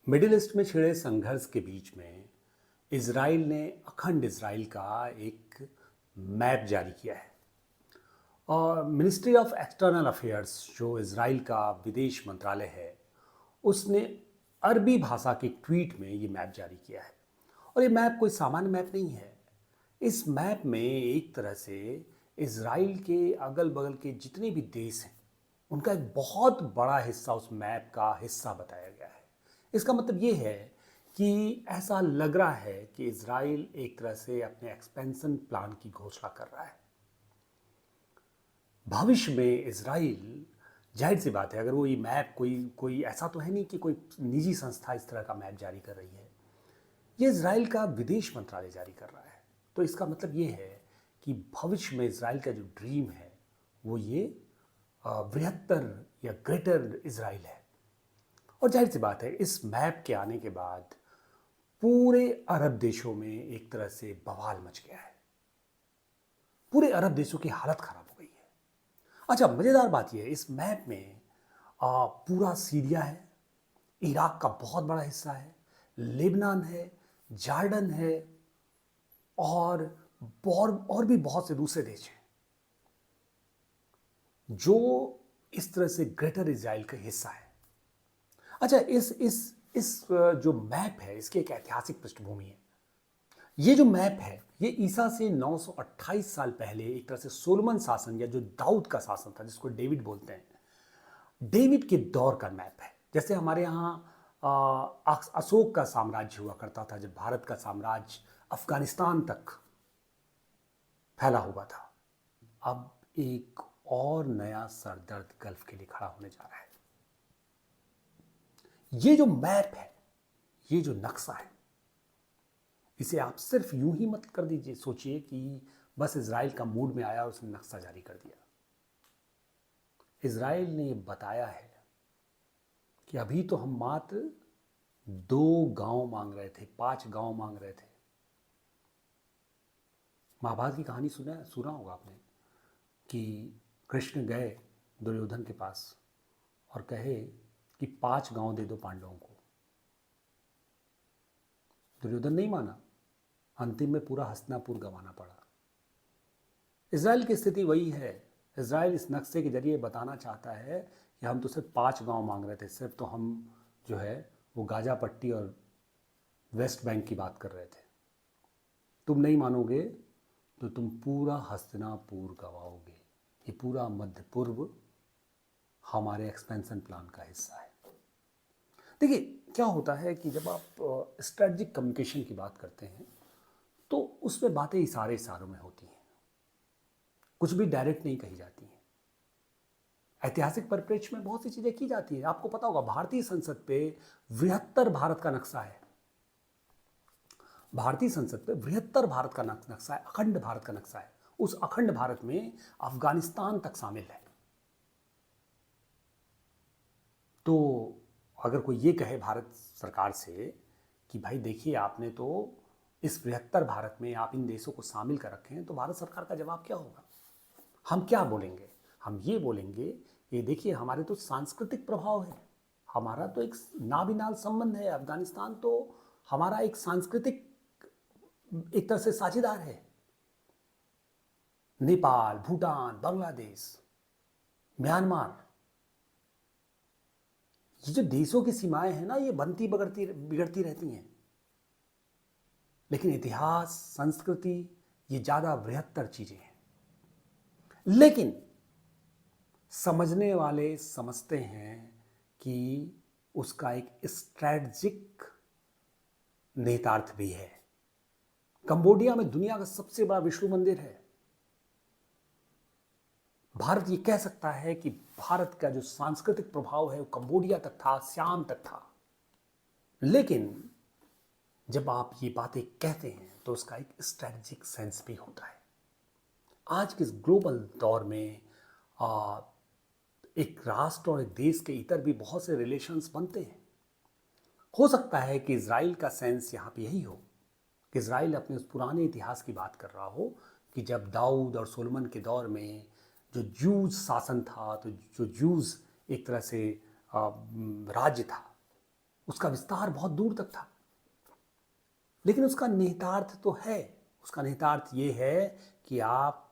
Middle east में छिड़े संघर्ष के बीच में इजराइल ने अखंड इजराइल का एक मैप जारी किया है। और मिनिस्ट्री ऑफ एक्सटर्नल अफेयर्स जो इजराइल का विदेश मंत्रालय है, उसने अरबी भाषा के ट्वीट में ये मैप जारी किया है। और ये मैप कोई सामान्य मैप नहीं है। इस मैप में एक तरह से इजराइल के अगल बगल के जितने भी देश हैं, उनका एक बहुत बड़ा हिस्सा उस मैप का हिस्सा बताया गया है। इसका मतलब ये है कि ऐसा लग रहा है कि इजराइल एक तरह से अपने एक्सपेंशन प्लान की घोषणा कर रहा है। भविष्य में इजराइल, जाहिर सी बात है, अगर वो ये मैप कोई कोई ऐसा तो है नहीं कि कोई निजी संस्था इस तरह का मैप जारी कर रही है। ये इजराइल का विदेश मंत्रालय जारी कर रहा है। तो इसका मतलब ये है कि भविष्य में इजराइल का जो ड्रीम है वो ये बृहत्तर या ग्रेटर इजराइल है। और जाहिर सी बात है, इस मैप के आने के बाद पूरे अरब देशों में एक तरह से बवाल मच गया है। पूरे अरब देशों की हालत खराब हो गई है। अच्छा, मजेदार बात यह है, इस मैप में पूरा सीरिया है, इराक का बहुत बड़ा हिस्सा है, लेबनान है, जॉर्डन है, और भी बहुत से दूसरे देश हैं जो इस तरह से ग्रेटर इजराइल का हिस्सा है। अच्छा, इस जो मैप है, इसकी एक ऐतिहासिक पृष्ठभूमि है। ये जो मैप है, ये ईसा से 928 साल पहले एक तरह से सोलोमन शासन, या जो दाऊद का शासन था, जिसको डेविड बोलते हैं, डेविड के दौर का मैप है। जैसे हमारे यहाँ अशोक का साम्राज्य हुआ करता था, जब भारत का साम्राज्य अफगानिस्तान तक फैला हुआ था। अब एक और नया सरदर्द गल्फ के लिए खड़ा होने जा रहा है। ये जो मैप है, ये जो नक्शा है, इसे आप सिर्फ यूं ही मत कर दीजिए, सोचिए कि बस इजराइल का मूड में आया और उसने नक्शा जारी कर दिया। इजराइल ने ये बताया है कि अभी तो हम मात्र 2 गांव मांग रहे थे, 5 गांव मांग रहे थे। महाभारत की कहानी सुना होगा आपने कि कृष्ण गए दुर्योधन के पास और कहे कि 5 गांव दे दो पांडवों को। दुर्योधन नहीं माना, अंतिम में पूरा हस्तिनापुर गंवाना पड़ा। इजराइल की स्थिति वही है। इजराइल इस नक्शे के जरिए बताना चाहता है कि हम तो सिर्फ 5 गांव मांग रहे थे, सिर्फ तो हम जो है वो गाजा पट्टी और वेस्ट बैंक की बात कर रहे थे। तुम नहीं मानोगे तो तुम पूरा हस्तिनापुर गंवाओगे। ये पूरा मध्य पूर्व हमारे एक्सपेंशन प्लान का हिस्सा है। देखिए, क्या होता है कि जब आप स्ट्रेटजिक कम्युनिकेशन की बात करते हैं तो उसमें बातें इशारों में होती हैं, कुछ भी डायरेक्ट नहीं कही जाती हैं। ऐतिहासिक परिप्रेक्ष्य में बहुत सी चीज़ें की जाती है। आपको पता होगा, भारतीय संसद पे बृहत्तर भारत का नक्शा है। भारतीय संसद पे बृहत्तर भारत का नक्शा है, अखंड भारत का नक्शा है। उस अखंड भारत में अफगानिस्तान तक शामिल है। तो अगर कोई ये कहे भारत सरकार से कि भाई देखिए, आपने तो इस बृहत्तर भारत में आप इन देशों को शामिल कर रखे हैं, तो भारत सरकार का जवाब क्या होगा? हम क्या बोलेंगे? हम ये बोलेंगे, ये देखिए, हमारे तो सांस्कृतिक प्रभाव है, हमारा तो एक नाबिनाल संबंध है। अफगानिस्तान तो हमारा एक सांस्कृतिक एक तरह से साझेदार है। नेपाल, भूटान, बांग्लादेश, म्यांमार, ये जो देशों की सीमाएं हैं ना, ये बनती बिगड़ती रहती हैं, लेकिन इतिहास, संस्कृति, ये ज़्यादा बृहत्तर चीज़ें हैं। लेकिन समझने वाले समझते हैं कि उसका एक स्ट्रैटेजिक निहितार्थ भी है। कंबोडिया में दुनिया का सबसे बड़ा विष्णु मंदिर है। भारत ये कह सकता है कि भारत का जो सांस्कृतिक प्रभाव है वो कंबोडिया तक था, श्याम तक था। लेकिन जब आप ये बातें कहते हैं तो उसका एक स्ट्रैटेजिक सेंस भी होता है। आज के इस ग्लोबल दौर में एक राष्ट्र और एक देश के इतर भी बहुत से रिलेशंस बनते हैं। हो सकता है कि इजराइल का सेंस यहाँ पे यही हो कि इजराइल अपने उस पुराने इतिहास की बात कर रहा हो कि जब दाऊद और सोलोमन के दौर में जो जूज शासन था, तो जो जूज एक तरह से राज्य था, उसका विस्तार बहुत दूर तक था, लेकिन उसका निहितार्थ तो है। उसका निहितार्थ ये है कि आप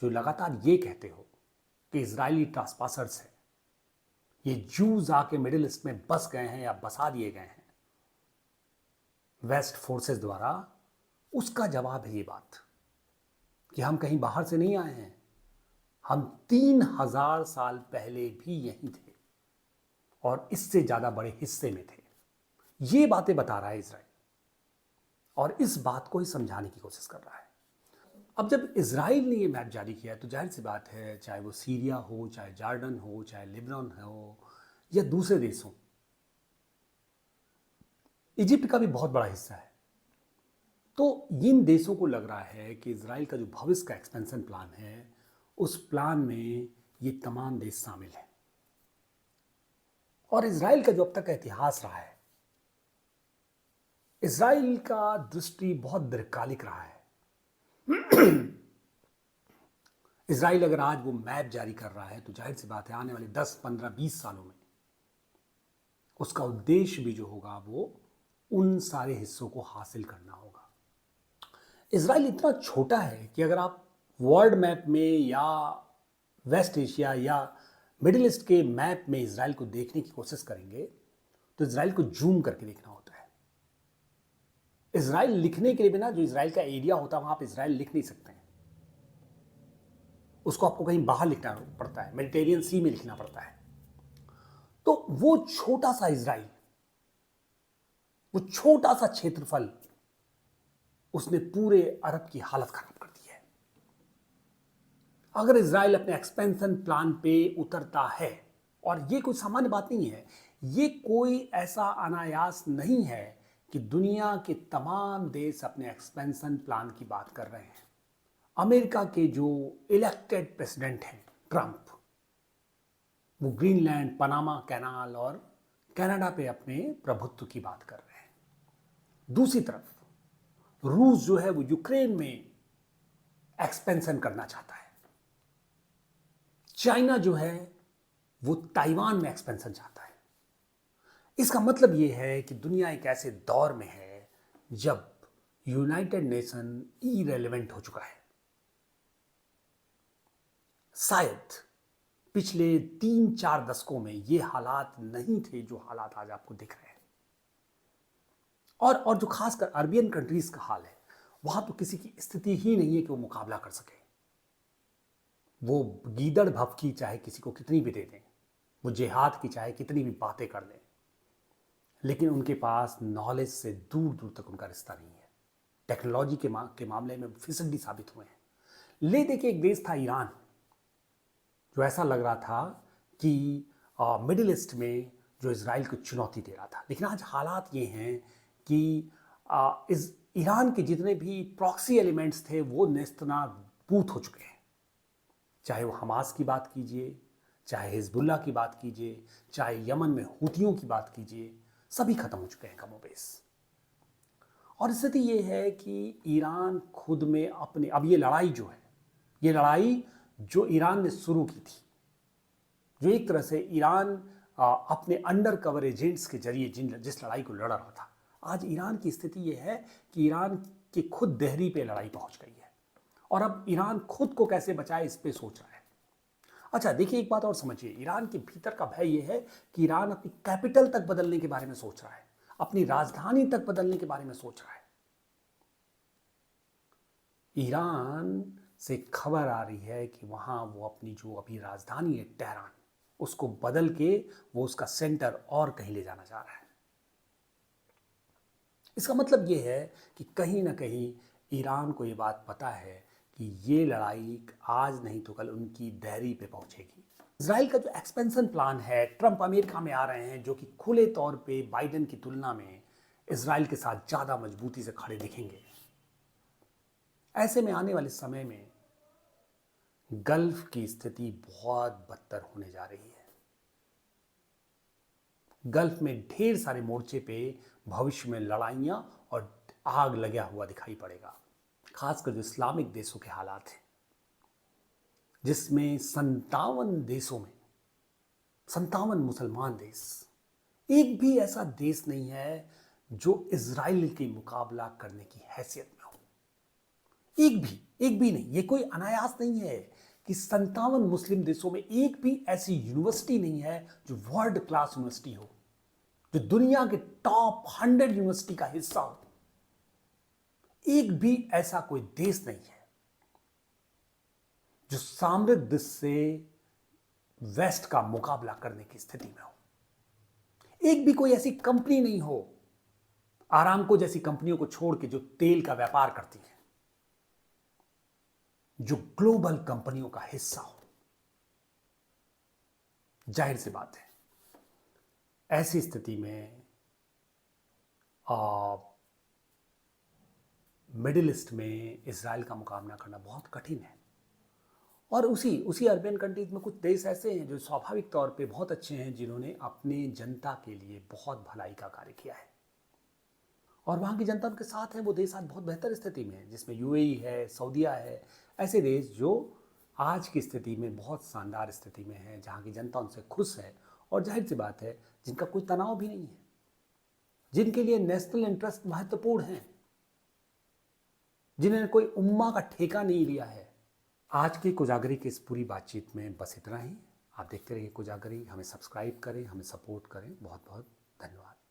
जो लगातार ये कहते हो कि इजरायली ट्रांसपासर्स है, ये जूज आके मिडिल ईस्ट में बस गए हैं या बसा दिए गए हैं वेस्ट फोर्सेस द्वारा, उसका जवाब है ये बात कि हम कहीं बाहर से नहीं आए हैं। हम 3000 साल पहले भी यहीं थे और इससे ज्यादा बड़े हिस्से में थे। ये बातें बता रहा है इजराइल और इस बात को ही समझाने की कोशिश कर रहा है। अब जब इजराइल ने ये मैप जारी किया तो जाहिर सी बात है, चाहे वो सीरिया हो, चाहे जॉर्डन हो, चाहे लिबनान हो या दूसरे देश हो, इजिप्ट का भी बहुत बड़ा हिस्सा है, तो इन देशों को लग रहा है कि इजराइल का जो भविष्य का एक्सपेंशन प्लान है, उस प्लान में ये तमाम देश शामिल हैं। और इजराइल का जो अब तक का इतिहास रहा है, इजराइल का दृष्टि बहुत दीर्घकालिक रहा है। इजराइल अगर आज वो मैप जारी कर रहा है तो जाहिर सी बात है आने वाले 10, 15, 20 सालों में उसका उद्देश्य भी जो होगा वो उन सारे हिस्सों को हासिल करना होगा। इजराइल इतना छोटा है कि अगर आप वर्ल्ड मैप में या वेस्ट एशिया या मिडिल ईस्ट के मैप में इजराइल को देखने की कोशिश करेंगे तो इजराइल को जूम करके देखना होता है। इजराइल लिखने के लिए बिना जो इजराइल का एरिया होता है वहां आप इजराइल लिख नहीं सकते हैं। उसको आपको कहीं बाहर लिखना पड़ता है, मेडिटेरियन सी में लिखना पड़ता है। तो वो छोटा सा इजराइल, वो छोटा सा क्षेत्रफल, उसने पूरे अरब की हालत खराब कर दी है। अगर इजराइल अपने एक्सपेंशन प्लान पे उतरता है, और ये कोई सामान्य बात नहीं है, ये कोई ऐसा अनायास नहीं है कि दुनिया के तमाम देश अपने एक्सपेंशन प्लान की बात कर रहे हैं। अमेरिका के जो इलेक्टेड प्रेसिडेंट हैं ट्रंप, वो ग्रीनलैंड, पनामा कैनाल और कनाडा पे अपने प्रभुत्व की बात कर रहे हैं। दूसरी तरफ रूस जो है वो यूक्रेन में एक्सपेंशन करना चाहता है। चाइना जो है वो ताइवान में एक्सपेंशन चाहता है। इसका मतलब यह है कि दुनिया एक ऐसे दौर में है जब यूनाइटेड नेशन इरेलेवेंट हो चुका है। शायद पिछले 3-4 दशकों में ये हालात नहीं थे जो हालात आज आपको दिख रहे हैं। और जो खासकर अरबियन कंट्रीज का हाल है, वहां तो किसी की स्थिति ही नहीं है कि वो मुकाबला कर सके। वो गीदड़ भभकी चाहे किसी को कितनी भी दे दें, वो जिहाद की चाहे कितनी भी बातें कर दें, लेकिन उनके पास नॉलेज से दूर दूर तक उनका रिश्ता नहीं है। टेक्नोलॉजी के मामले में फिसड्डी साबित हुए हैं। ले देखिए, एक देश था ईरान, जो ऐसा लग रहा था कि मिडिल ईस्ट में जो इजराइल को चुनौती दे रहा था, लेकिन आज हालात ये हैं कि इस ईरान के जितने भी प्रॉक्सी एलिमेंट्स थे वो नेस्तनाबूद हो चुके हैं। चाहे वो हमास की बात कीजिए, चाहे हिजबुल्ला की बात कीजिए, चाहे यमन में हूतियों की बात कीजिए, सभी खत्म हो चुके हैं कमोबेश। और स्थिति ये है कि ईरान खुद में अपने, अब ये लड़ाई जो है, ये लड़ाई जो ईरान ने शुरू की थी, जो एक तरह से ईरान अपने अंडर कवर एजेंट्स के जरिए जिस लड़ाई को लड़ रहा था, आज ईरान की स्थिति यह है कि ईरान की खुद देहरी पे लड़ाई पहुंच गई है और अब ईरान खुद को कैसे बचाए इस पे सोच रहा है। अच्छा देखिए, एक बात और समझिए, ईरान के भीतर का भय यह है कि ईरान अपनी कैपिटल तक बदलने के बारे में सोच रहा है, अपनी राजधानी तक बदलने के बारे में सोच रहा है। ईरान से खबर आ रही है कि वहां वो अपनी जो अभी राजधानी है तेहरान, उसको बदल के वो उसका सेंटर और कहीं ले जाना चाह रहा है। इसका मतलब ये है कि कहीं ना कहीं ईरान को ये बात पता है कि ये लड़ाई आज नहीं तो कल उनकी देहरी पे पहुंचेगी। इजराइल का जो एक्सपेंशन प्लान है, ट्रंप अमेरिका में आ रहे हैं जो कि खुले तौर पे बाइडेन की तुलना में इजराइल के साथ ज़्यादा मजबूती से खड़े दिखेंगे। ऐसे में आने वाले समय में गल्फ की स्थिति बहुत बदतर होने जा रही है। गल्फ में ढेर सारे मोर्चे पे भविष्य में लड़ाइयां और आग लगा हुआ दिखाई पड़ेगा, खासकर जो इस्लामिक देशों के हालात हैं, जिसमें 57 देशों में 57 मुसलमान देश एक भी ऐसा देश नहीं है जो इजराइल के मुकाबला करने की हैसियत में हो। एक भी नहीं। ये कोई अनायास नहीं है कि 57 मुस्लिम देशों में एक भी ऐसी यूनिवर्सिटी नहीं है जो वर्ल्ड क्लास यूनिवर्सिटी हो, जो दुनिया के टॉप 100 यूनिवर्सिटी का हिस्सा हो। एक भी ऐसा कोई देश नहीं है जो समृद्ध से वेस्ट का मुकाबला करने की स्थिति में हो। एक भी कोई ऐसी कंपनी नहीं हो, आरामको जैसी कंपनियों को छोड़ के, जो तेल का व्यापार करती है, जो ग्लोबल कंपनियों का हिस्सा हो। जाहिर सी बात है, ऐसी स्थिति में मिडिल ईस्ट में इजराइल का मुकाबला करना बहुत कठिन है। और उसी अरबियन कंट्रीज में कुछ देश ऐसे हैं जो स्वाभाविक तौर पे बहुत अच्छे हैं, जिन्होंने अपनी जनता के लिए बहुत भलाई का कार्य किया है और वहाँ की जनता उनके साथ है। वो देश आज बहुत बेहतर स्थिति में है, जिसमें यूएई है, सऊदीया है, ऐसे देश जो आज की स्थिति में बहुत शानदार स्थिति में है, जहाँ की जनता उनसे खुश है और जाहिर सी बात है जिनका कोई तनाव भी नहीं है, जिनके लिए नेशनल इंटरेस्ट महत्वपूर्ण है, जिन्होंने कोई उम्मा का ठेका नहीं लिया है। आज की कोजागरी की इस पूरी बातचीत में बस इतना ही। आप देखते रहिए कोजागरी, हमें सब्सक्राइब करें, हमें सपोर्ट करें। बहुत बहुत धन्यवाद।